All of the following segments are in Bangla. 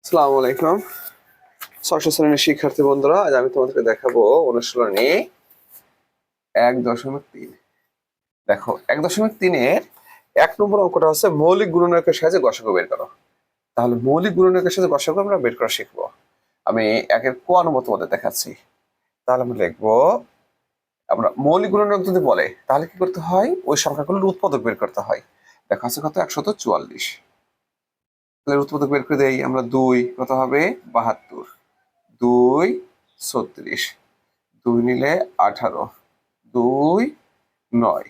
আসসালামু আলাইকুম। ষষ্ঠ শ্রেণীর শিক্ষার্থী বন্ধুরা, আজ আমি তোমাদেরকে দেখাবো অনুশীলনী 1.3। দেখো 1.3-এর 1 নম্বর অঙ্কটা হচ্ছে মৌলিক গুণনীয়কের সাহায্যে গসাগু বের করো। তাহলে মৌলিক গুণনীয়কের সাহায্যে গসাগু আমরা বের করা শিখবো। আমি একের ক নম্বর তোমাদের দেখাচ্ছি। তাহলে আমরা লিখবো, আমরা মৌলিক গুণনীয়ক যদি বলে তাহলে কি করতে হয়, ওই সংখ্যাগুলোর উৎপাদক বের করতে হয়। দেখা আছে কত, 144। তাহলে উৎপাদক বের করে দেই আমরা। 2 কত হবে, 72। 2 36, 2 নিলে 18, 2 9,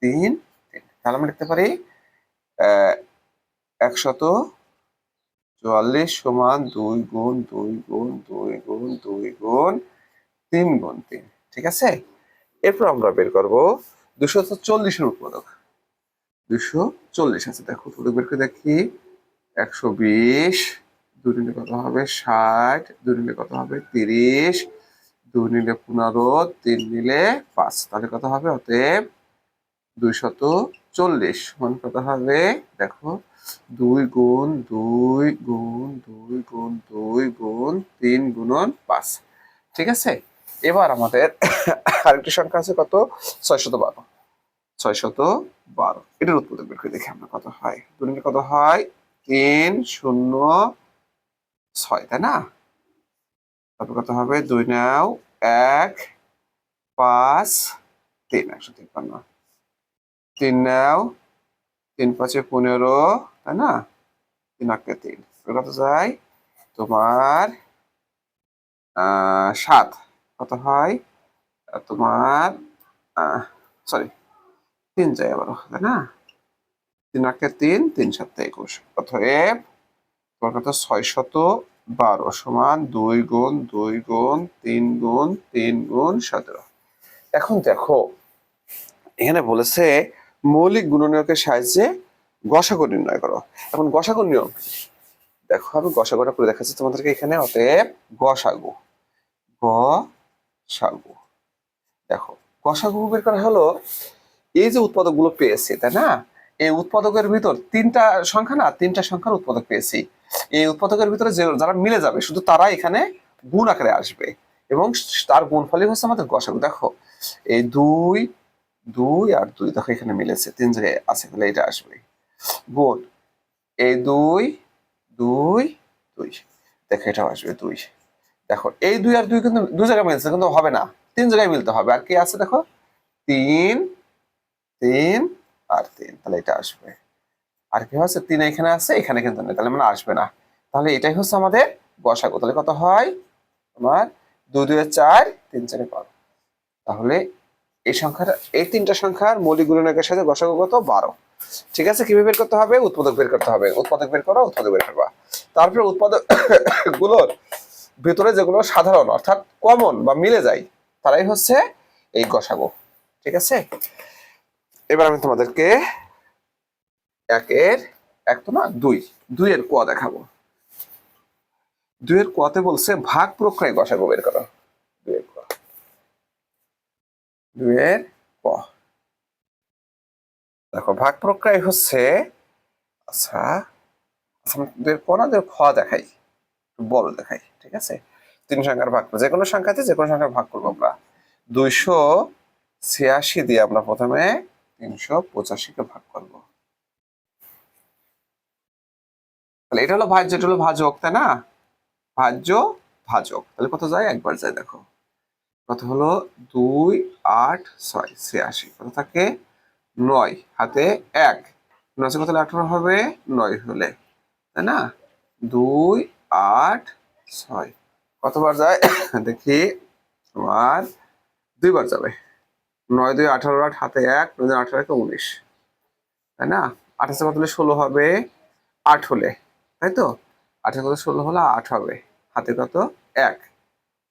3 3। তাহলে আমরা লিখতে পারি 144 সমান 2 গুণ 2 গুণ 2 গুণ 2 গুণ 3 গুণ 3। ঠিক আছে, এরপর আমরা বের করবো 240-এর উৎপাদক। 240 আছে, দেখো উৎপাদক বের করে দেখি। 120, 2 নিলে কত হবে 60, 2 নিলে কত হবে 30, 2 নিলে 15, 3 নিলে 5। তাহলে কত হবে, অতএব 240 সমান কত হবে, দেখো 2 গুণ 2 গুণ 2 গুণ 2 গুণ 3 গুণন 5। ঠিক আছে, এবার আমাদের আরেকটি সংখ্যা আছে কত, 612। 612 এটার উৎপাদক বের করে দেখি আমরা কত হয়। 2 নিলে কত হয় 3 0 6, তাই না? তারপর কত হবে, 2 নাও 1 5 3, 153। 3 নাও 3 5 15, তাই না? 3 8 3, কত যায় তোমার 7। কত হয় তোমার, সরি 3 যায় আবার, তাই না? 3 8 3, 3 7 21। অতএব তোমার কত, 612 সমান 2 গুণ 2 গুণ 3 গুণ 3 গুণ 17। এখন দেখো এখানে বলেছে মৌলিক গুণনীয়কের সাহায্যে গসাগু নির্ণয় করো। এখন গসাগু নিয়ম দেখো, আমি গসাগুটা করে দেখাচ্ছি তোমাদেরকে এখানে। অতএব গসাগু, গসাগু দেখো, গসাগু বের করা হলো, এই যে উৎপাদকগুলো পেয়েছি, তাই না? এই উৎপাদকের ভিতর তিনটা সংখ্যা না, তিনটা সংখ্যার উৎপাদক পেয়েছি। এই উৎপাদকের ভিতরে যে যারা মিলে যাবে শুধু তারা এখানে গুণ আকারে আসবে, এবং তার গুণফলই হচ্ছে আমাদের গসাগু। দেখো এই 2 2 আর 2, দেখো এখানে মিলেছে, 3 জায়গায় আছে, তাহলে এটা আসবে। গুণ এই 2 2 2, দেখো এটাও আসবে 2। দেখো এই 2 আর 2 কিন্তু 2 জায়গায় মিলছে, কিন্তু হবে না, 3 জায়গায় মিলতে হবে। আর কি আছে দেখো, 3 3 আর 3, তাহলে এটা আসবে। আর কি হচ্ছে, 3 এখানে আছে, এখানে কিন্তু নেই, তাহলে মানে আসবে না। তাহলে এটাই হচ্ছে আমাদের গসাগু। তাহলে কত হয় তোমার, 2 2 4, 3 4 12। তাহলে এই সংখ্যাটা, এই তিনটা সংখ্যার মৌলিক গুণনীয়কের সাথে গসাগু কত, 12। ঠিক আছে, কিভাবে বের করতে হবে, উৎপাদক বের করতে হবে। উৎপাদক বের করো, উৎপাদক বের করবা। তারপরে উৎপাদক গুলোর ভিতরে যেগুলো সাধারণ অর্থাৎ কমন বা মিলে যায়, তারাই হচ্ছে এই গসাগু। ঠিক আছে, এবার আমি তোমাদেরকে একের এক তো না 2 2 এর ক দেখাবো। 2 এর কতে বলছে ভাগ প্রক্রিয়ায় গসাগু বের করো। 2 এর ক, 2 এর ক দেখো, ভাগ প্রক্রিয়া হচ্ছে, আচ্ছা আচ্ছা, 2 এর ক না, 2 এর খ দেখাই, বড় দেখাই। ঠিক আছে, 3 সংখ্যার ভাগ, যে কোনো সংখ্যাতে যে কোনো সংখ্যার ভাগ করবো আমরা। 286 দিয়ে আমরা প্রথমে 385-কে ভাগ করবো। তাহলে এটা হলো ভাজ্য, এটা হলো ভাজক, তাই না? ভাজ্য ভাজক, তাহলে কত যায়, একবার যায়। দেখো কত হলো, 2 8 6 86, কত থাকে 9, হাতে 1, 9 কত হলে 18 হবে, 9 হলে, তাই না? 2 8 6 কতবার যায় দেখি, তোমার 2 বার যাবে। 9 2 18, 8 হাতে 1, 9 18 19, তাই না? 28 কত হলে 16 হবে, 8 হলে, তাই তো? 28 কত 16 হলে 8 হবে, হাতে কত 1,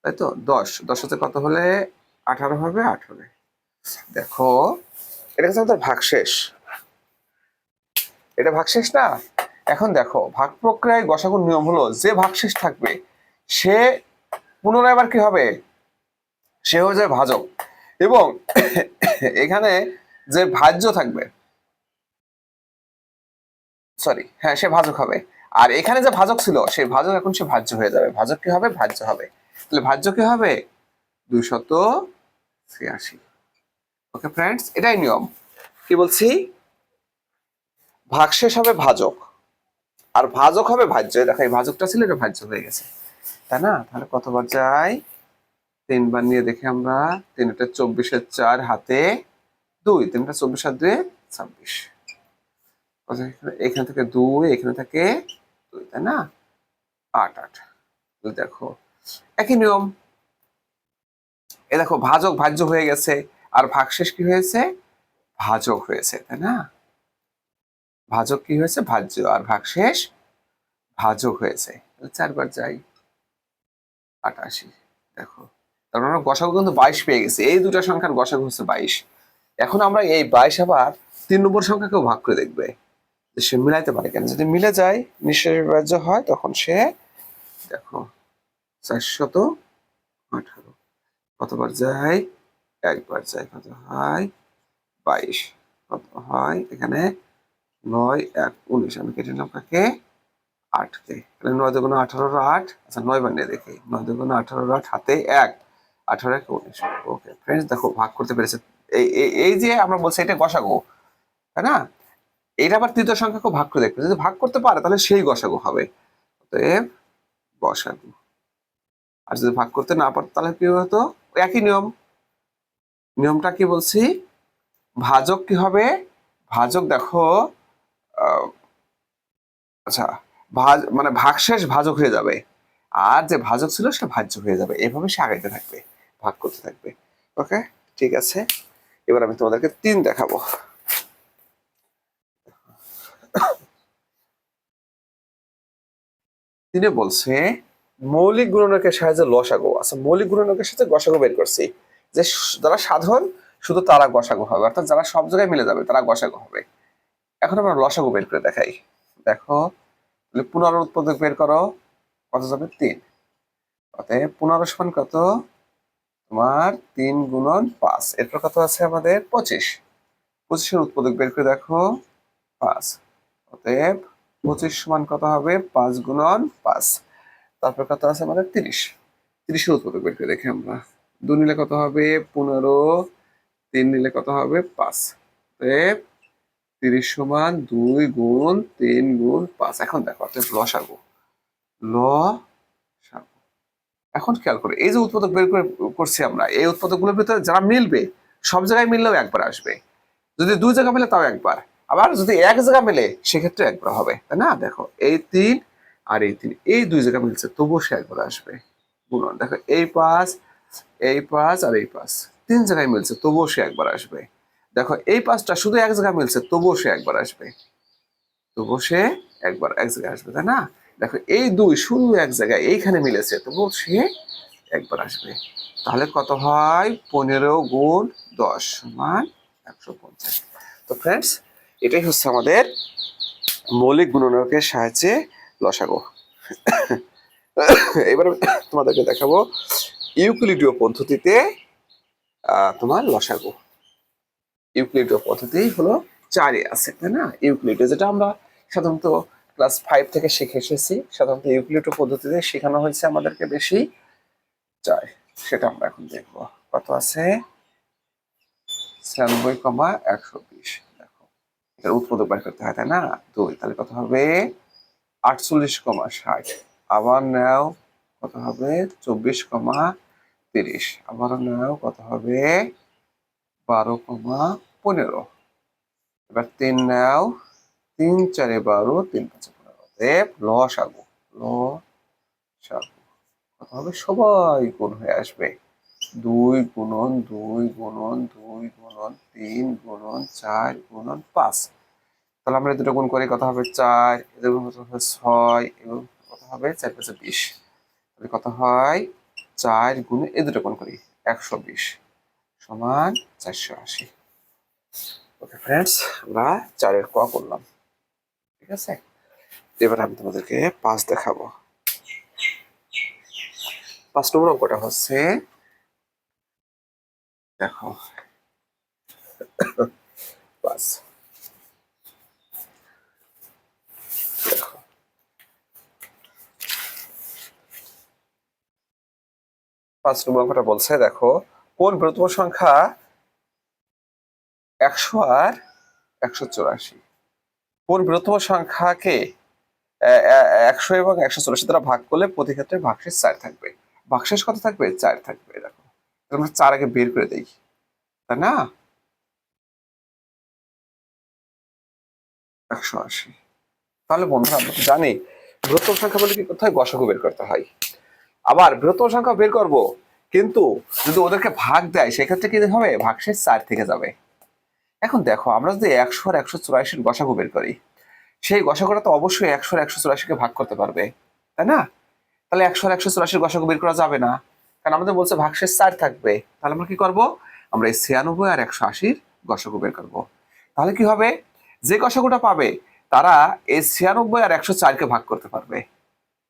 তাই তো? 10 10 হাতে কত হলে 18 হবে, 8 হলে। দেখো এটা কিন্তু আমাদের ভাগশেষ, এটা ভাগশেষ না? এখন দেখো ভাগ প্রক্রিয়ায় গসাগুর নিয়ম হলো, যে ভাগশেষ থাকবে সে পুনরায় আবার কি হবে, সে হয়ে যায় ভাজক। এবং এখানে যে ভাজ্য থাকবে, সরি হ্যাঁ, সে ভাজক হবে। আর এখানে যে ভাজক ছিল সেই ভাজক এখন সে ভাজ্য হয়ে যাবে। ভাজক কি হবে? ভাজ্য হবে। তাহলে ভাজ্য কি হবে? 283। ওকে ফ্রেন্ডস, এটাই নিয়ম। কি বলছি? ভাগশেষ হবে ভাজক আর ভাজক হবে ভাজ্য। দেখো এই ভাজকটা ছিল, এটা ভাজ্য হয়ে গেছে, তাই না? তাহলে কতবার যায়? 3বার নিয়ে দেখি আমরা। 3 24 4 হাতে 2, 3 24 আর 2 26। এখান থেকে 2, এখানে থেকে 2, তাই না? 8 8। দেখো একই নিয়ম। এ দেখো ভাজক ভাজ্য হয়ে গেছে আর ভাগশেষ কি হয়েছে? ভাজক হয়েছে, তাই না? ভাজক কি হয়েছে? ভাজ্য, আর ভাগশেষ ভাজক হয়েছে। 4বার যাই। 88। দেখো তার মানে গসাগু কিন্তু 22 পেয়ে গেছে। এই দুটা সংখ্যার গসাগু হচ্ছে 22। এখন আমরা এই 22 আবার 3 নম্বর সংখ্যাকেও ভাগ করে দেখবে যে সে মিলাইতে পারে কেন। যদি মিলে যায়, নিঃশেষ হয়, তখন সে দেখো 418। কতবার যায়? একবার যায়। কত হয়? 22। কত হয় এখানে? 9 1 19। আমি কেটে নিলাম কাকে? 8কে। তাহলে 9 2 18 8। আচ্ছা 9বার নিয়ে দেখি। 9 2 18 8 হাতে 1, 18 1 19। ওকে ফ্রেন্ডস, দেখো ভাগ করতে পেরেছে। এই যে আমরা বলছি এটা গসাগু, তাই না? এটা আবার তৃতীয় সংখ্যাকে ভাগ করে দেখবে, যদি ভাগ করতে পারে তাহলে সেই গসাগু হবে। অতএব গসাগু। আর যদি ভাগ করতে না পারতো তাহলে কি হতো? একই নিয়ম। নিয়মটা কি বলছি? ভাজক কি হবে? ভাজক দেখো, আচ্ছা, মানে ভাগশেষ ভাজক হয়ে যাবে, আর যে ভাজক ছিল সে ভাজ্য হয়ে যাবে। এভাবে সে আগাইতে থাকবে, ভাগ করতে থাকবে। ওকে, ঠিক আছে। এবার আমি তোমাদেরকে 3 দেখাবো। তিনি বলছে মৌলিক গুণনকের সাহায্যে লসাগু। আচ্ছা, মৌলিক গুণনকের সাথে গসাগু বের করছি। যে যারা সাধারণ শুধু তারা গসাগু হবে, অর্থাৎ যারা সব জায়গায় মিলে যাবে তারা গসাগু হবে। এখন আমরা লসাগু বের করে দেখাই। দেখো, পুনরুৎপাদক বের করো। কত যাবে? 3। অতএব 15 সমান কত? তোমার 3 গুণন 5। এরপর কত আছে আমাদের? 25। 25-এর উৎপাদক বের করে দেখো। 5। অতএব 25 সমান কত হবে? 5 গুণন 5। তারপর কত আছে আমাদের? 30। 30-এর উৎপাদক বের করে দেখি আমরা। 2 নিলে কত হবে? 15। 3 নিলে কত হবে? 5। অতএব 30 সমান 2 গুণ 3 গুণ 5। এখন দেখো অতএব লসাগু। লসাগু। এখন খেয়াল করে এই যে উৎপাদক বের করছি আমরা, এই উৎপাদকগুলোর ভিতরে যারা মিলবে, সব জায়গায় মিললেও একবার আসবে। যদি 2 জায়গা মিলে তাও একবার, আবার যদি 1 জায়গা মিলে সেক্ষেত্রে একবার হবে, তাই না? দেখো এই 3 আর এই 3, এই 2 জায়গা মিলছে তবুও সে একবার আসবে। গুণন দেখো, এই 5, এই 5 আর এই 5 3 জায়গায় মিলছে তবুও সে একবার আসবে। দেখো এই 5টা শুধু 1 জায়গায় মিলছে তবুও সে একবার আসবে। তবুও সে একবার এক জায়গায় আসবে, তাই না? দেখো এই 2 শুধু 1 জায়গায় এইখানে মিলেছে তবুও সে একবার আসবে। তাহলে কত হয়? 15 গুণ 10 সমান 150। তো ফ্রেন্ডস, এটাই হচ্ছে আমাদের মৌলিক গুণনকের সাহায্যে লসাগু। এবার তোমাদেরকে দেখাবো ইউক্লিডীয় পদ্ধতিতে তোমার লসাগু। ইউক্লিডীয় পদ্ধতি হলো 4-এ আছে, তাই না? ইউক্লিডীয়, যেটা আমরা সাধারণত ক্লাস 5 থেকে শিখে এসেছি। সাধারণত ইউক্লিডীয় পদ্ধতিতে শেখানো হয়েছে আমাদেরকে বেশি 4। সেটা আমরা এখন দেখবো। কত আছে? 96,120। দেখো এটার উৎপাদক বের করতে হয়, তাই না? 2। তাহলে কত হবে? 48,60। আবার নাও, কত হবে? 24,30। আবারও নাও, কত হবে? 12,15। এবার 3 নাও। 3 4 12, 3 5 15। অতএব লসাগু। লসাগু কত হবে? সবাই গুণ হয়ে আসবে। 2 গুণন 2 গুণন 2 গুণন 3 গুণন 4 গুণন 5। তাহলে আমরা দুটো গুণ করি, কত হবে? 4। এদের গুণ কত হবে? 6। এবং কত হবে? 4 5 20। তাহলে কত হয়? 4 গুণে এই দুটো গুণ করি, 120 সমান 480। ওকে ফ্রেন্ডস, আমরা 4-এর ক করলাম, ঠিক আছে? এবার আমি তোমাদেরকে 5 দেখাবো। 5 নম্বর অঙ্কটা হচ্ছে, দেখো 5। দেখো 5 নম্বর অঙ্কটা বলছে, দেখো কোন বৃহত্তম সংখ্যা 100 আর 184? কোন বৃহত্তম সংখ্যাকে 100 এবং 184 দ্বারা ভাগ করলে প্রতি ক্ষেত্রে ভাগশেষ 4 থাকবে? ভাগশেষ কত থাকবে? 4 থাকবে। দেখো আমরা 4 আগে বের করে দেই, তাই না? 180। তাহলে বন্ধুরা আমরা তো জানি বৃহত্তম সংখ্যা বলে কি করতে হয়? গসাগু বের করতে হয়। আবার বৃহত্তম সংখ্যা বের করব, কিন্তু যদি ওদেরকে ভাগ দেয় সেক্ষেত্রে কি হবে? ভাগশেষ 4 থেকে যাবে। এখন দেখো আমরা যদি 100 আর 184 গসাগু বের করি, সেই গসাগুটা তো অবশ্যই 100 আর 184 ভাগ করতে পারবে, তাই না? তাহলে 100 আর 184 গসাগু বের করা যাবে না, কারণ আমাদের বলছে ভাগশেষ 4 থাকবে। তাহলে আমরা কি করব? আমরা এই 96 আর 180 গসাগু বের করব। তাহলে কি হবে? যে গসাগুটা পাবে তারা এই 96 আর 104 ভাগ করতে পারবে,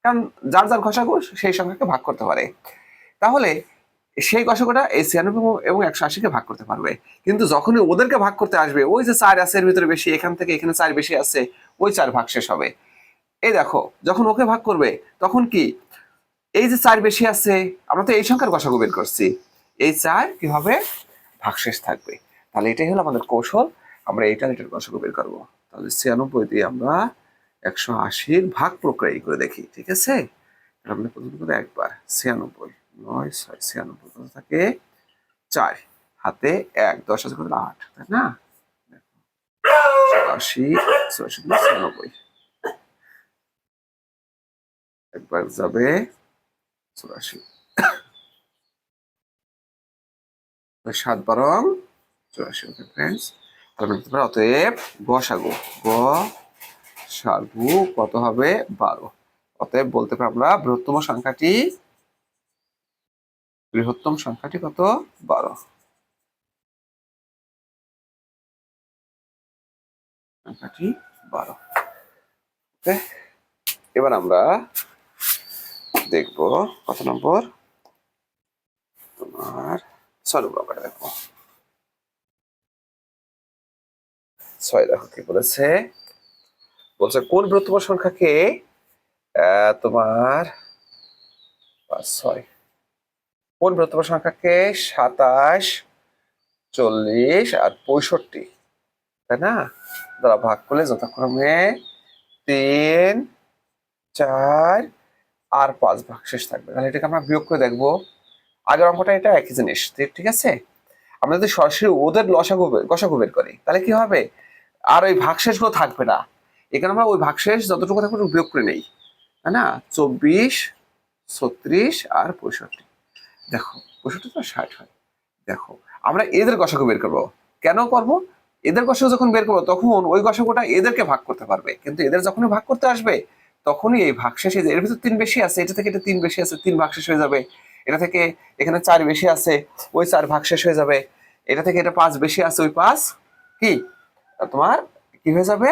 কারণ যার যার গসাগু সেই সংখ্যাকে ভাগ করতে পারে। তাহলে সেই গসাগুটা এই 96 এবং 180 ভাগ করতে পারবে। কিন্তু যখনই ওদেরকে ভাগ করতে আসবে, ওই যে 4 আছে এর ভিতরে বেশি, এখান থেকে এখানে 4 বেশি আছে, ওই 4 ভাগশেষ হবে। এই দেখো যখন ওকে ভাগ করবে তখন কি এই যে 4 বেশি আছে, আমরা তো এই সংখ্যার গসাগু বের করছি, এই 4 কি হবে? ভাগশেষ থাকবে। তাহলে এটাই হলো আমাদের কৌশল, আমরা এটার গসাগু বের করবো। তাহলে 96 দিয়ে আমরা 180 ভাগ প্রক্রিয়া করে দেখি, ঠিক আছে? আমরা প্রথম করে একবার 96, 9, 6, 96 কত থাকে? 4, হাতে 1, 10 আছে কত? 8, তাই না? 80, 86, 96 একবার যাবে 84, 7 বারং 84। ওকে ফ্রেন্ডস, তাহলে বলতে পারো অতএব গসাগু গসাগু কত হবে? 12। অতএব বলতে পারো আমরা বৃহত্তম সংখ্যাটি কত? 12। সংখ্যাটি 12। ওকে, এবার আমরা দেখবো কত নম্বর? তোমার 6 নম্বর দেখো। 6 দেখো কি বলেছে? বলছে কোন বৃহত্তম সংখ্যাকে তোমার 5, 6, কোন বৃহত্তম সংখ্যাকে 27, 40 আর 65, তাই না, দ্বারা ভাগ করলে যথাক্রমে 3, 4 আর 5 ভাগশেষ থাকবে? তাহলে এটাকে আমরা বিয়োগ করে দেখবো। আগের অঙ্কটা এটা একই জিনিস, ঠিক আছে? আমরা যদি সরাসরি ওদের গসাগু বের করি তাহলে কি হবে? আর ওই ভাগশেষ গুলো থাকবে না, এখানে আমরা ওই ভাগশেষ যতটুকু থাকবে বিয়োগ করে নেই, তাই না? 24, 36 আর 65। দেখো 65 তো 60 হয়। দেখো আমরা এদের গসাগু বের করবো। কেন করব? এদের গসাগু যখন বের করবো তখন ওই গসাগুটা এদেরকে ভাগ করতে পারবে, কিন্তু এদের যখনই ভাগ করতে আসবে তখনই এই ভাগশেষে, এর ভিতর 3 বেশি আছে, এটা থেকে এটা 3 বেশি আছে, 3 ভাগশেষ হয়ে যাবে। এটা থেকে এখানে 4 বেশি আছে, ওই 4 ভাগশেষ হয়ে যাবে। এটা থেকে এটা 5 বেশি আছে, ওই 5 কি তোমার কি হয়ে যাবে?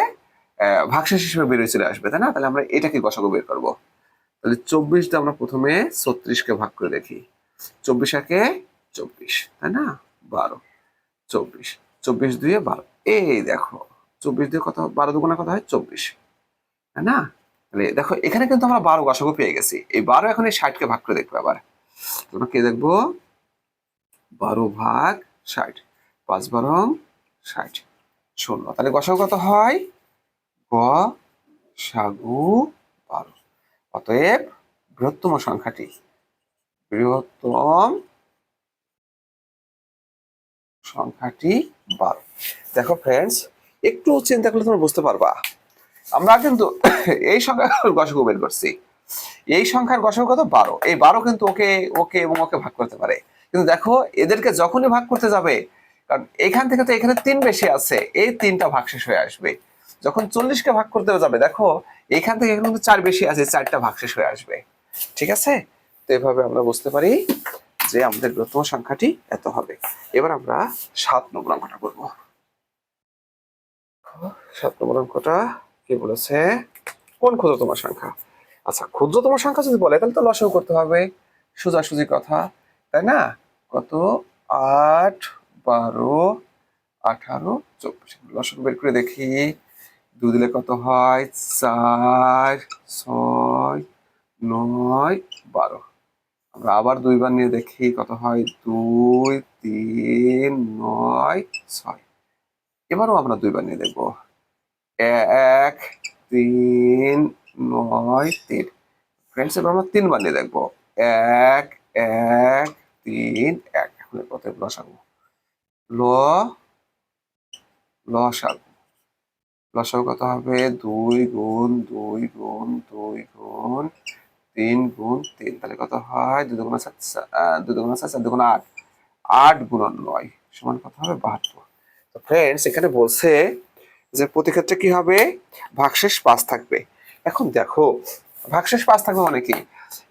ভাগশেষ হিসেবে বেরিয়ে চলে আসবে, তাই না? তাহলে আমরা এটাকে গসাগু বের করবো। তাহলে 24 দিয়ে আমরা প্রথমে 36কে ভাগ করে দেখি। 24 একে 24, তাই না? 12, 24, 24 দুয়ে 12। এই দেখো 24 দিয়ে কত? 12 দুগুণে কত হয়? 24, তাই না? তাহলে দেখো এখানে কিন্তু আমরা 12 গসাগু পেয়ে গেছি। এই 12 এখন এই 60কে ভাগ করে দেখবো। আবার তোমরা কে দেখবো? 12 ভাগ 60, 5 বারং 60, 0। তাহলে গসাগু কত হয়? গসাগু 12। অতএব বৃহত্তম সংখ্যাটি বৃহত্তম সংখ্যাটি 12। দেখো ফ্রেন্ডস, একটু চিন্তা করলে তোমরা বুঝতে পারবা আমরা কিন্তু এই সংখ্যার গসাগু বের করছি। এই সংখ্যার গসাগু কত? 12। এই 12 কিন্তু ওকে ওকে এবং ওকে ভাগ করতে পারে, কিন্তু দেখো এদেরকে যখনই ভাগ করতে যাবে, কারণ এখান থেকে তো এখানে 3 বেশি আছে, এই 3টা ভাগশেষ হয়ে আসবে। যখন 40কে ভাগ করতে যাবে দেখো এখান থেকে এখানে কিন্তু 4 বেশি আছে, 4টা ভাগশেষ হয়ে আসবে, ঠিক আছে? তো এভাবে আমরা বুঝতে পারি যে আমাদের বৃহত্তম সংখ্যাটি এত হবে। এবার আমরা 7 নম্বর অঙ্কটা করব। 7 নম্বর অঙ্কটা কি বলেছে? কোন ক্ষুদ্রতম সংখ্যা? আচ্ছা, ক্ষুদ্রতম সংখ্যা যদি বলে তাহলে তো লসাগু করতে হবে, সোজাসুজি কথা, তাই না? কত? 8, 12, 18, 24। লসাগু বের করে দেখি। 2 দিলে কত হয়? 4, 6, 9, 12। আমরা আবার 2 বার নিয়ে দেখি কত হয়, 2 3 9 6। এবারও আমরা 2 বার নিয়ে দেখবো, 1 3 9 3। ফ্রেন্ডস এবার আমরা 3 বার নিয়ে দেখবো, 1 1 3 1। এখন কত লসাগু, ল লসাগু লসাগু কত হবে, 2 গুণ 2 গুণ 2 গুণ 3 গুণ 3। তাহলে কত হয়, 2 দুগুণ 7, 2 দুগুণ 7, 4 দুগুণ 8, 8 গুণন 9 সমান কত হবে, 72। তো ফ্রেন্ডস এখানে বলছে যে প্রতি ক্ষেত্রে কি হবে, ভাগশেষ 5 থাকবে। এখন দেখো ভাগশেষ 5 থাকবে মানে কি,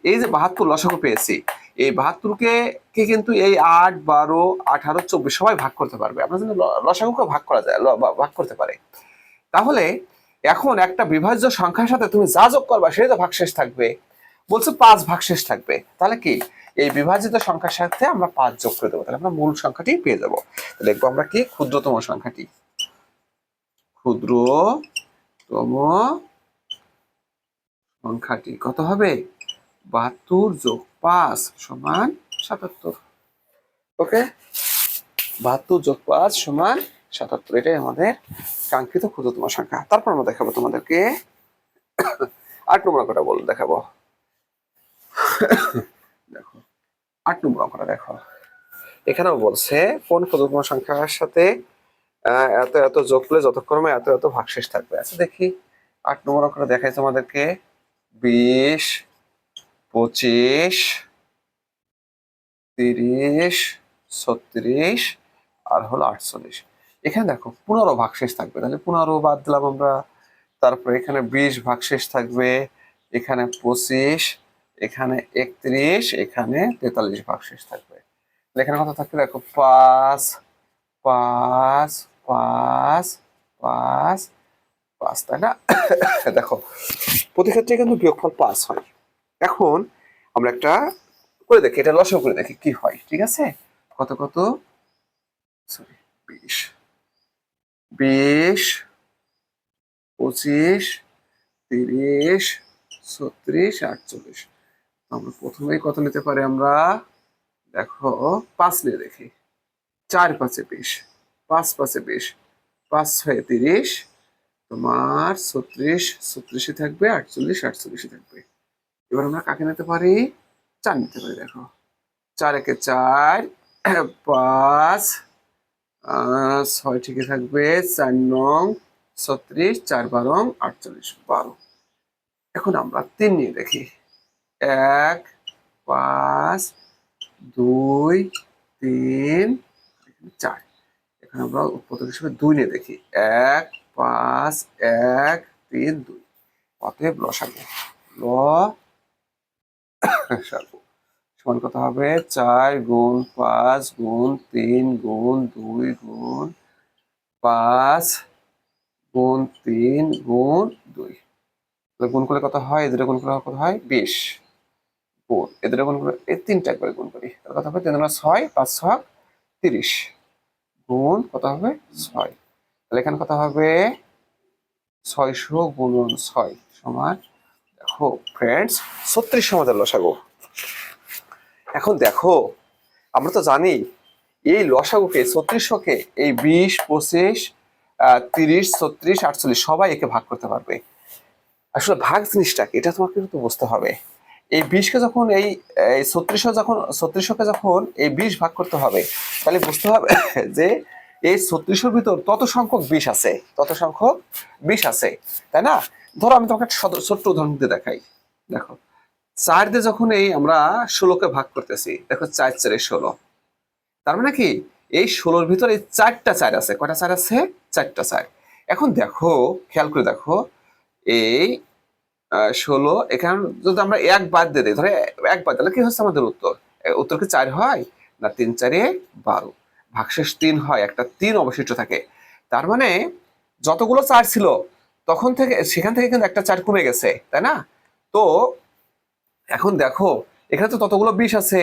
এই যে 72 লসাগু পেয়েছি, এই 72কে কিন্তু এই 8 12 18 24 সবাই ভাগ করতে পারবে। আমরা জানি লসাগুকে ভাগ করা যায়, ভাগ করতে পারে। তাহলে এখন একটা বিভাজ্য সংখ্যার সাথে তুমি যা যোগ করবা সেটাই তো ভাগশেষ থাকবে। বলছে 5 ভাগশেষ থাকবে, তাহলে কি এই বিভাজিত সংখ্যার সাথে আমরা 5 যোগ করে দেবো, তাহলে আমরা মূল সংখ্যাটি পেয়ে যাবো। লিখবো আমরা কি, ক্ষুদ্রতম সংখ্যাটি, ক্ষুদ্রতম সংখ্যাটি কত হবে, 72 যোগ 5 সমান 77। ওকে, 72 যোগ 5 সমান 77, এটাই আমাদের কাঙ্ক্ষিত ক্ষুদ্রতম সংখ্যা। তারপর আমরা দেখাবো তোমাদেরকে 8 নম্বর অঙ্কটা দেখাবো। দেখো 8 নম্বর অঙ্কটা দেখো, এখানেও বলছে কোন ক্ষুদ্রতম সংখ্যার সাথে এত এত যোগ করলে যথাক্রমে এত এত ভাগশেষ থাকবে। আচ্ছা দেখি 8 নম্বর অঙ্কটা দেখাই তোমাদেরকে, 20 25 30 36 আর হলো 48। এখানে দেখো 15 ভাগশেষ থাকবে, তাহলে 15 বাদ দিলাম আমরা। তারপরে এখানে 20 ভাগশেষ থাকবে, এখানে 25, এখানে 31, এখানে 43 ভাগশেষ থাকবে। এখানে কত থাকবে দেখো, 5 5 5 5 5, তাই না? দেখো প্রতি ক্ষেত্রে কিন্তু বিয়োগফল 5 হয়। এখন আমরা একটা করে দেখি, এটা লসাগু করে দেখি কি হয়, ঠিক আছে? কত কত, সরি 20 20 25 30 36 48। আমরা প্রথমেই কত নিতে পারি, আমরা দেখো 5 নিয়ে দেখি, 4 5 20, 5 5 20, 5 6 30, তোমার 36 36 থাকবে, 48 48 থাকবে। এবার আমরা কাকে নিতে পারি, 4 নিতে পারি। দেখো 4 একে 4, 5 6 ঠিকই থাকবে, 4 নং 36, 4 12 48, 12। এখন আমরা 3 নিয়ে দেখি, 1 5 2 3 4। এখানে আমরা উৎপাদক হিসেবে 2 নিয়ে দেখি, 1 5 1 3 2। অতএব লসাগু লসাগু সমান কত হবে, 4 গুণ 5 গুণ 3 গুণ 2 গুণ 5 গুণ 3 গুণ 2। গুণ করলে কত হয়, এদের গুণ করলে কত হয়, 20 গুণ এদের গুণ করে এই 3টা করে গুণ করি, তাহলে কত হবে, 3 6 5 6 30 গুণ কত হবে 6। তাহলে এখানে কত হবে, 600 গুণন 6 সমান, দেখো ফ্রেন্ডস 36 আমাদের লসাগু। এখন দেখো আমরা তো জানি এই লসাগুকে 3600কে এই 20 25 30 36 48 সবাই একে ভাগ করতে পারবে। আসলে ভাগ জিনিসটা এটা তোমাকে কিন্তু বুঝতে হবে। এই 20কে যখন এই 3600কে যখন এই 20 ভাগ করতে হবে, তাহলে বুঝতে হবে যে এই 3600 ভিতর তত সংখ্যক 20 আছে, তত সংখ্যক 20 আছে, তাই না? ধরো আমি তোমাকে একটা ছোট্ট উদাহরণ দিয়ে দেখাই। দেখো 4 দিয়ে যখন এই আমরা 16কে ভাগ করতেছি, দেখো 4 4 16, তার মানে কি এই 16-র ভিতরে 4টা 4 আছে, কয়টা 4 আছে, 4টা 4। এখন দেখো খেয়াল করে দেখো, এই 16 এখানে যদি আমরা 1 বাদ দিয়ে দিই, ধরে 1 বাদ দিলে কি হচ্ছে আমাদের উত্তর, উত্তর কি 4 হয় না, 3 4 12, ভাগশেষ 3 হয়, একটা 3 অবশিষ্ট থাকে। তার মানে যতগুলো 4 ছিল তখন থেকে সেখান থেকে কিন্তু একটা 4 কমে গেছে, তাই না? তো এখন দেখো এখানে তো ততগুলো 20 আছে,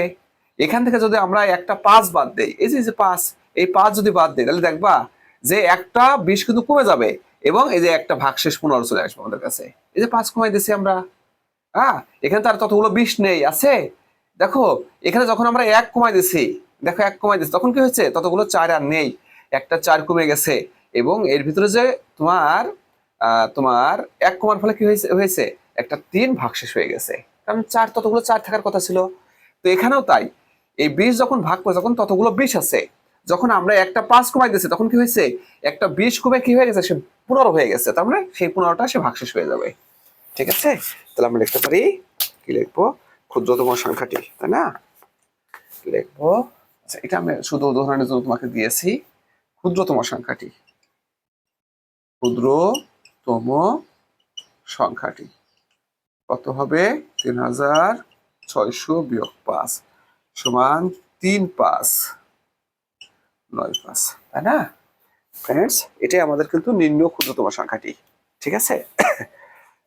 এখান থেকে যদি আমরা একটা 5 বাদ দেই, এই যে 5, এই 5 যদি বাদ দেই তাহলে দেখবা যে একটা 20 কিন্তু কমে যাবে, এবং এই যে একটা ভাগশেষ পুনরায় চলে আসবে আমাদের কাছে। এই যে 5 কমাই দিছি আমরা, হ্যাঁ এখানে তার ততগুলো 20 নেই, আছে দেখো এখানে যখন আমরা এক কমাই দিছি, দেখো এক কমাই দিছি, তখন কি হয়েছে, ততগুলো 4 আর নেই, একটা 4 কমে গেছে। এবং এর ভিতরে যে তোমার তোমার এক কমার ফলে কি হয়েছে হয়েছে একটা 3 ভাগশেষ হয়ে গেছে, কারণ 4 ততগুলো 4 থাকার কথা ছিল। তো এখানেও তাই, এই 20 যখন ভাগ করে তখন ততগুলো 20 আছে, যখন আমরা একটা 5 কমাই দিয়েছি তখন কি হয়েছে, একটা 20 কমে কি হয়ে গেছে, সে 15 হয়ে গেছে, তার মানে সেই 15টা সে ভাগশেষ হয়ে যাবে। ঠিক আছে, তাহলে আমরা লিখতে পারি, কি লিখবো, ক্ষুদ্রতম সংখ্যাটি, তাই না, লিখবো। আচ্ছা, এটা আমি শুধু উদাহরণের জন্য তোমাকে দিয়েছি, ক্ষুদ্রতম সংখ্যাটি, ক্ষুদ্রতম সংখ্যাটি কত হবে, 3600 বিয়োগ 5 সমান 3595, তাই না ফ্রেন্ডস, এটাই আমাদের কিন্তু নিম্ন ক্ষুদ্রতম সংখ্যাটি। ঠিক আছে,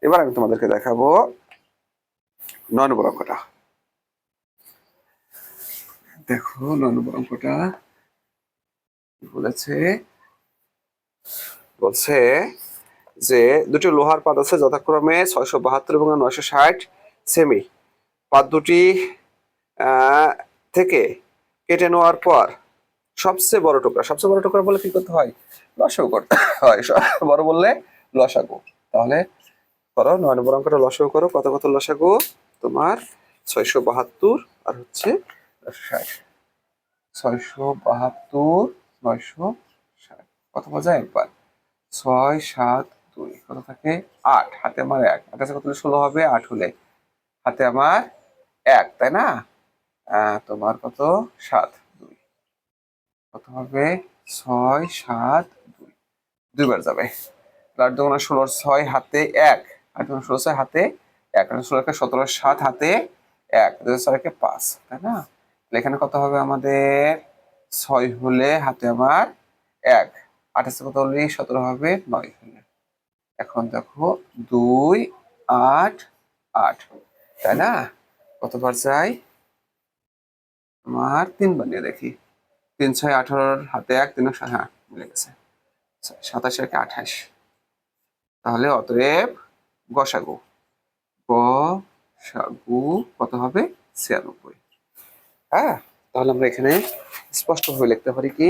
এবার আমি তোমাদেরকে দেখাবো 9 নম্বর অঙ্কটা। দেখো 9 নম্বর অঙ্কটা বলেছে, বলছে যে দুটি লোহার পাত আছে যথাক্রমে 672 এবং 960 সেমি। পাত দুটি থেকে কেটে নেওয়ার পর সবচেয়ে বড় টুকরা, সবচেয়ে বড় টুকরা বলে কি করতে হয়, লসাগু করতে হয়, বড় বললে লসাগু। তাহলে করো 9 নম্বর অঙ্কটা লসাগু করো, কত কত লসাগু তোমার 672 আর হচ্ছে 960, 672 960 কত বোঝায় একবার, 6 7 2 কত থাকে 8, হাতে আমার 1, হাতে আছে কত 16 হবে, 8 হলে হাতে আমার 1, তাই না, তোমার কত 7 2 কত হবে 6 7 2, দুইবার যাবে, 8 2 16, 6 হাতে 1, 8 2 16, 6 হাতে 1, 16 17, 7 হাতে 1, 2 4 5, তাই না, এখানে কত হবে আমাদের 6 হলে হাতে আমার 1, 8 আছে কত হলে 17 হবে, 9 হলে। এখন দেখো 2 8 8, তাই না, কতবার চাই আমার 3বার নিয়ে দেখি, 3 6 18, হাতে 1 3 হ্যাঁ মিলে গেছে, 27 আর 28, তাহলে অতএব গসাগু, গসাগু কত হবে 96। হ্যাঁ, তাহলে আমরা এখানে স্পষ্টভাবে লিখতে পারি, কি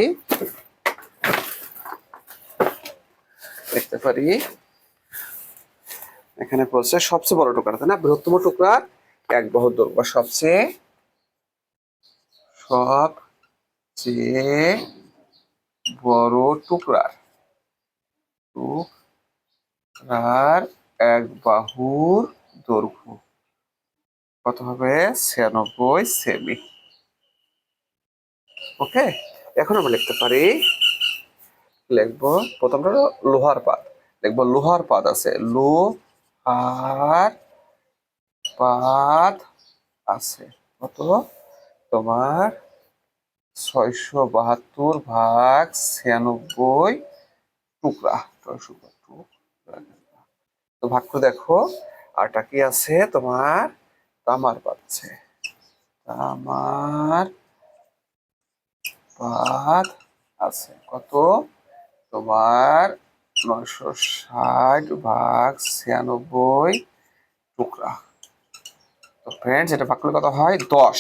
লিখতে পারি, এখানে বলছে সবচেয়ে বড় টুকরা, তাই না, বৃহত্তম টুকরার 1 বাহুর দৈর্ঘ্য, বা সবচেয়ে বড় টুকরার 1 বাহুর দৈর্ঘ্য কত হবে 96 সেমি। ওকে, এখন আমরা লিখতে পারি, লিখবো প্রথমটা লোহার পাত, লিখবো লোহার পাত আছে, লোহার পাত আছে কত তোমার 672 ভাগ 96 টুকরা, তো ভাগ করে দেখো, আরটা কি আছে তোমার, তামার পাত আছে, তামার পাত আছে কত তোমার 960 ভাগ 96 টুকরা। তো ফ্রেন্ডস, এটা ভাগ করলে কত হয় 10,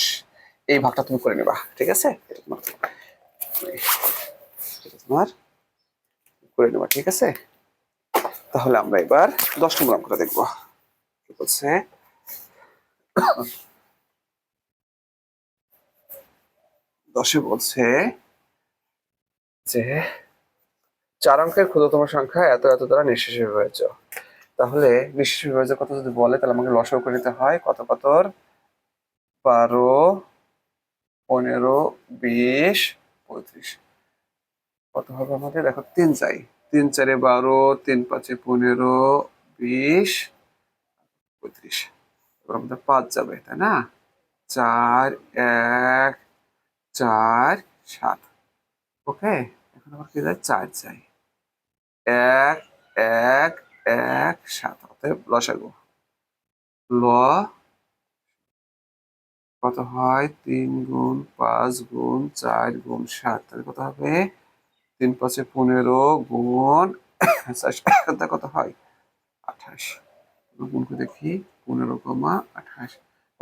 এই ভাগটা তুমি করে নেবা, ঠিক আছে, এটা তোমার করে নেবা, ঠিক আছে। তাহলে আমরা এবার 10 নম্বর অঙ্কটা দেখবো, কি বলছে, 10 বলছে যে 4 অঙ্কের ক্ষুদ্রতম সংখ্যা এত এত দ্বারা নিঃশেষ বিভাজ্য। তাহলে নিঃশেষ বিভাজ্য কত যদি বলে, তাহলে আমাকে লসাগু করে নিতে হয়, কত কত 12 15 20 35, কত হবে আমাদের, দেখো 3 চাই, 3 4 12, 3 5 15 20 35, এবার আমাদের 5 যাবে, তাই না, 4 1 4 7, ওকে, এখন আবার কি যায় 4 চাই, 1 1 1 7, অতএব লসাগু ল কত হয় 3 গুণ 5 গুণ 4 গুণ 7, তাহলে কত হবে 3 5 15 গুণ 4 কত হয় 28, গুণ করে দেখি 15, 28,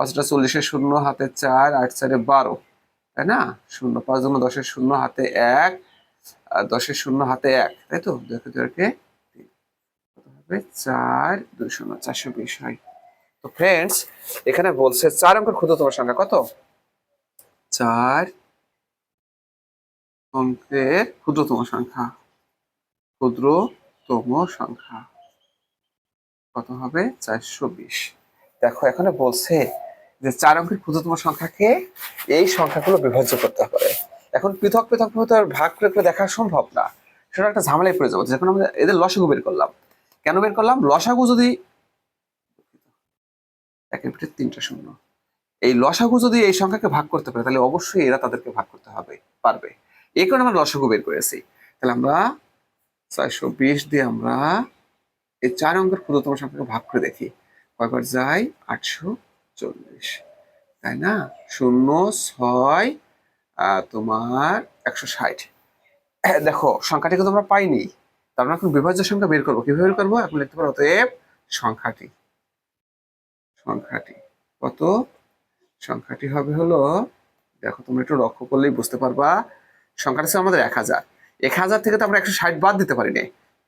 5টা 40-এর শূন্য হাতে 4, 8 4-এ 12, তাই না? শূন্য 5 দুগুণ 10-এর শূন্য হাতে 1, আর 10-এর শূন্য হাতে 1, তাই তো? 2 কে 2 কে 3, কত হবে? 4 2 0 420 হয়। তো ফ্রেন্ডস, এখানে বলছে 4 অঙ্কের ক্ষুদ্রতম সংখ্যা কত? 4 অঙ্কের ক্ষুদ্রতম সংখ্যা, ক্ষুদ্রতম সংখ্যা কত হবে? 420। দেখো এখানে বলছে যে 4 অঙ্কের ক্ষুদ্রতম সংখ্যাকে এই সংখ্যাগুলো বিভাজ্য করতে হবে। এখন পৃথক পৃথক ভাবে ভাগ করে দেখা সম্ভব না, সেটা একটা ঝামেলায় পড়ে যাবো। যখন আমরা এদের লসাগু বের করলাম, কেন বের করলাম? লসাগু যদি 1 এর ভিতরে 3টা শূন্য, এই লসাগু যদি এই সংখ্যাকে ভাগ করতে পারে তাহলে অবশ্যই এরা তাদেরকে ভাগ করতে হবে, পারবে। এই কারণে আমরা লসাগু বের করেছি। তাহলে আমরা 420 দিয়ে আমরা এই 4 অঙ্কের ক্ষুদ্রতম সংখ্যাকে ভাগ করে দেখি কয়বার যায়? 840, তাই না? 0 6 তোমার 160। দেখো সংখ্যাটি কিন্তু আমরা পাইনি, তার মানে এখন বিভাজ্য সংখ্যা বের করবো। কিভাবে বের করবো? এখন লিখতে পারো অতএব সংখ্যাটি, সংখ্যাটি কত? সংখ্যাটি হবে হলো, দেখো তোমরা একটু লক্ষ্য করলেই বুঝতে পারবা, সংখ্যাটা ছিল আমাদের 1000। 1000 থেকে তো আমরা 160 বাদ দিতে পারি না।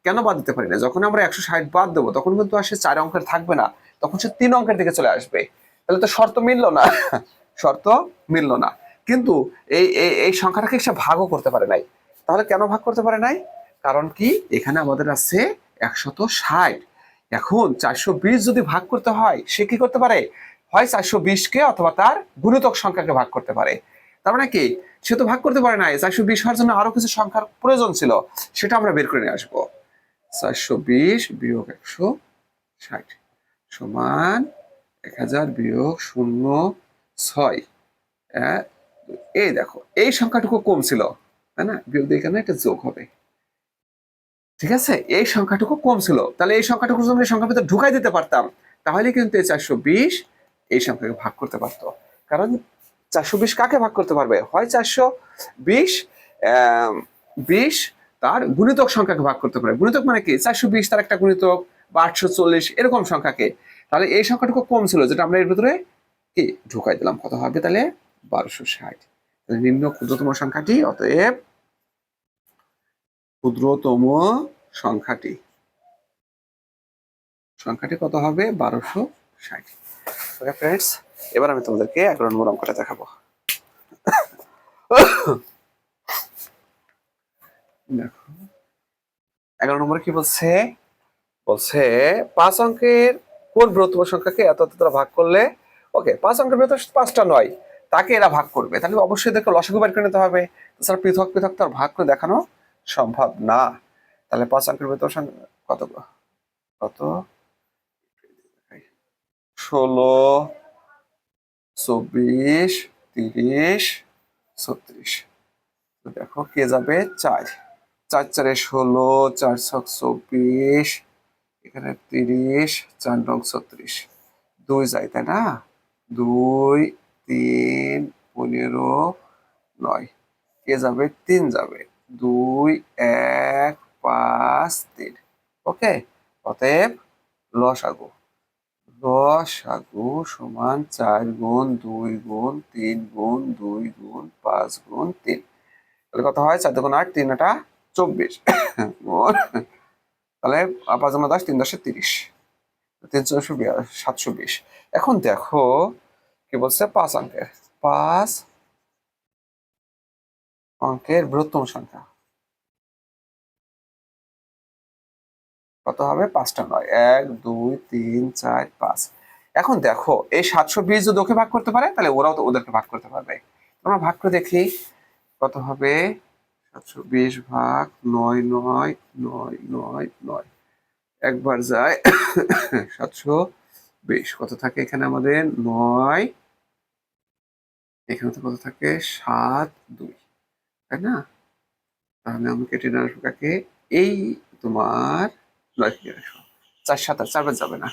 কেন বাদ দিতে পারি না? যখন আমরা 160 বাদ দেবো তখন কিন্তু আর সে 4 অঙ্কের থাকবে না, তখন সে 3 অঙ্কের দিকে চলে আসবে। তাহলে তো শর্ত মিললো না, শর্ত মিললো না। কিন্তু এই এই সংখ্যাটাকে সে ভাগও করতে পারে নাই। তাহলে কেন ভাগ করতে পারে নাই? কারণ কি, এখানে আমাদের আছে 160। এখন 420 যদি ভাগ করতে হয়, সে কি করতে পারে? হয় 420-কে অথবা তার গুণিতক সংখ্যাকে ভাগ করতে পারে। তার মানে কি, সে তো ভাগ করতে পারে নাই। 420 হওয়ার জন্য আরো কিছু সংখ্যার প্রয়োজন ছিল, সেটা আমরা বের করে নিয়ে আসবো। 420 বিয়োগ 160 সমান 1000 বিয়োগ 0 6। এই দেখো এই সংখ্যাটুকু কম ছিল, তাই না? বিয়োগ দিয়ে এখানে একটা যোগ হবে, ঠিক আছে? এই সংখ্যাটুকু কম ছিল, তাহলে এই সংখ্যাটুকু যদি আমরা সংখ্যার ভিতরে ঢুকাই দিতে পারতাম তাহলে কিন্তু এই 420 এই সংখ্যাকে ভাগ করতে পারতো। কারণ 420 কাকে ভাগ করতে পারবে? হয় 420 20 তার গুণিতক সংখ্যাকে ভাগ করতে পারে। গুণিতক মানে কি? 420 তার একটা গুণিতক, বা 840 এরকম সংখ্যাকে। তাহলে এই সংখ্যাটুকু কম ছিল, যেটা আমরা এর ভিতরে কি ঢুকাই দিলাম। কত হবে তাহলে? 1260। নিম্ন ক্ষুদ্রতম সংখ্যাটি, অতএব ক্ষুদ্রতম সংখ্যাটি, সংখ্যাটি কত হবে? 1260। ওকে ফ্রেন্ডস, এবার আমি তোমাদেরকে 11 নম্বর অঙ্কটা দেখাবো। দেখো 11 নম্বরে কি বলছে? বলছে 5 অঙ্কের কোন বৃহত্তম সংখ্যাকে এত এত দ্বারা ভাগ করলে, ওকে 5 অঙ্কের ভিতর 5টা নয়, তাকে এরা ভাগ করবে। তাহলে অবশ্যই এদেরকে লসাগু বের করে নিতে হবে, তাছাড়া পৃথক পৃথক তার ভাগ করে দেখানো সম্ভব না। তাহলে 5 অঙ্কের ভিতর কত কত 16 24 30 36। দেখো কে যাবে? 4 4 4 16, 4 6 24, এখানে 30, 4 9 36, 2 যায়, তাই না? 2 3 15 9, কে যাবে? 3 যাবে। 2 1 5 3। ওকে, অতএব লসাগু, লসাগু সমান 4 গুণ 2 গুণ 3 গুণ 2 গুণ 5 গুণ 3। তাহলে কত হয়? 4 দুগুণ 8, 3 8 24। তাহলে 5 গুণ 10, 3 10 30, 3 720। এখন দেখো কি বলছে? 5 অঙ্কের, 5 অঙ্কের বৃহত্তম সংখ্যা কত হবে? 5টা নয়, 1 2 3 4 5। এখন দেখো এই 720 যদি ওকে ভাগ করতে পারে তাহলে ওরাও তো ওদেরকে ভাগ করতে পারবে। আমরা ভাগ করে দেখি কত হবে। 720 ভাগ 9 9 9 9 9, একবার যায়। 720 কত থাকে এখানে আমাদের? 9, এখানে তো কত থাকে? 7 2, তাই না? তাহলে আমি কেটে নেওয়ার কাকে এই তোমার 9 কে 4 7 4বার যাবে না,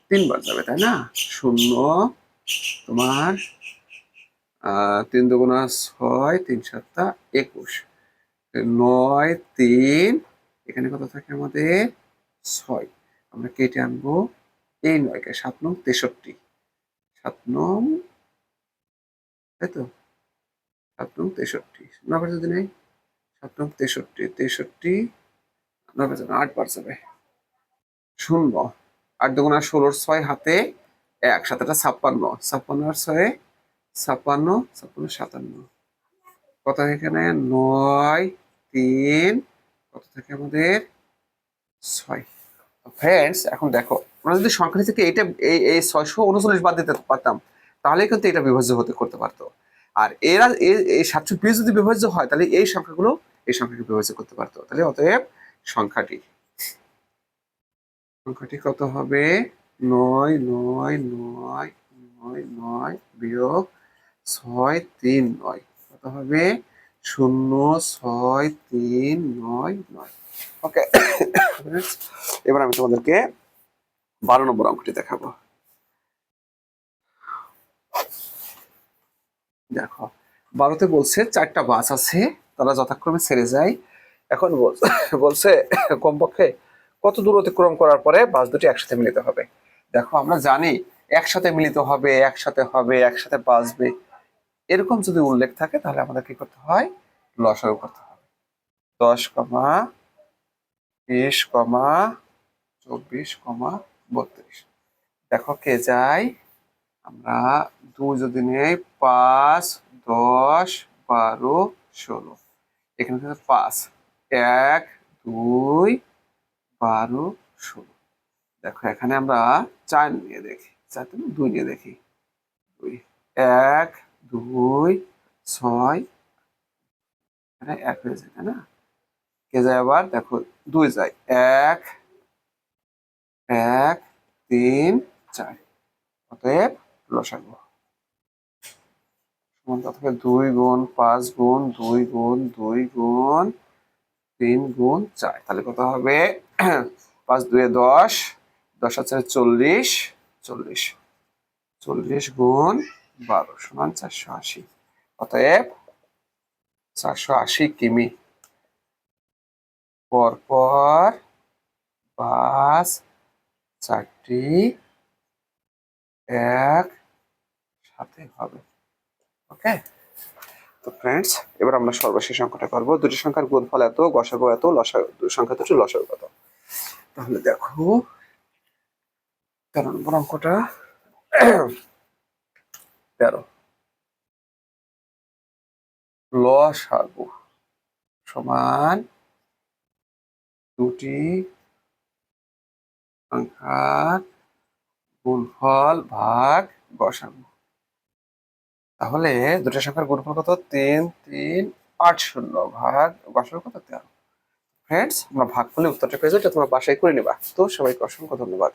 3বার যাবে, তাই না? 0 তোমার 3 দুগুণা 6, 3 7 21, 9 3, এখানে কত থাকে আমাদের? 6। আমরা কেটে আনবো এই 9 কে, 7 9 63, 7 নং, তাই তো 7 নং 63, 9 যদি নেই 7 নং 63, 63 9 8 বার যাবে, শূন্য, 8 দুগুণা 16, 6 হাতে 1, 7 এটা 56, 56 আর 6 56, 56 57, কত এখানে 9 3, কত থাকে আমাদের 6। ফ্রেন্ডস এখন দেখো আমরা যদি সংখ্যাটি থেকে এইটা এই 639 বাদ দিতে পারতাম তাহলে কিন্তু এটা বিভাজ্য হতে করতে পারতো। আর এরা এই 720 যদি বিভাজ্য হয় তাহলে এই সংখ্যাগুলো এই সংখ্যাকে বিভাজ্য করতে পারতো। তাহলে অতএব সংখ্যাটি কত হবে 9 9 9 9 9 বিয়োগ 6 3 9, কত হবে 0 6 3 9 9। ওকে, এবার আমি তোমাদেরকে 12 নম্বর অঙ্কটি দেখাবো। দেখো 12তে বলছে 4টা বাস আছে, তারা যথাক্রমে ছেড়ে যায়। এখন বলছে কমপক্ষে কত দূর অতিক্রম করার পরে বাস দুটি একসাথে মিলিত হবে। দেখো আমরা জানি একসাথে মিলিত হবে, একসাথে হবে, একসাথে বাসবে, এরকম যদি উল্লেখ থাকে তাহলে আমাদের কি করতে হয়, লসাগু করতে হবে। 10, 20, 24, 32। দেখো কে যায়, আমরা 2 যদি নেই 5 10 12 16, এখানে কিন্তু 5 1 2 12 16। দেখো এখানে আমরা 4 নিয়ে দেখি, 4 থেকে 2 নিয়ে দেখি, 2 1 2 6, এখানে 1 হয়ে যায় তাই না, কে যায় আবার দেখো 2 যায় 1 1 3 4, অতএব লসাগু সমান কত হবে 2 গুণ 5 গুণ 2 গুণ 2 গুণ 3 গুণ 4, তাহলে কত হবে 5 2 10, 10 আছে 40, 40 40 গুণ 12 সমান 480। অতএব 480 কিমি পরপর বাস 4টি এক সাথে হবে। ওকে, তো ফ্রেন্ডস এবার আমরা সর্বশেষ অঙ্কটা করবো। দুটি সংখ্যার গুণফল এত, গসাগু এত, লসাগু সংখ্যা দুটি লসাগু কত। তাহলে দেখো 13 নম্বর অঙ্কটা 13, লসাগু সমান দুটি সংখ্যার গুণফল ভাগ গসাগু। তাহলে দুটি সংখ্যার গুণফল কত 3 3 8 0 ভাগ গসাগু কত 13। ফ্রেন্ডস আমরা ভাগ করলে উত্তরটা পেয়ে যাই, এটা তোমরা বাসায় করে নিবা। তো সবাইকে অসংখ্য ধন্যবাদ।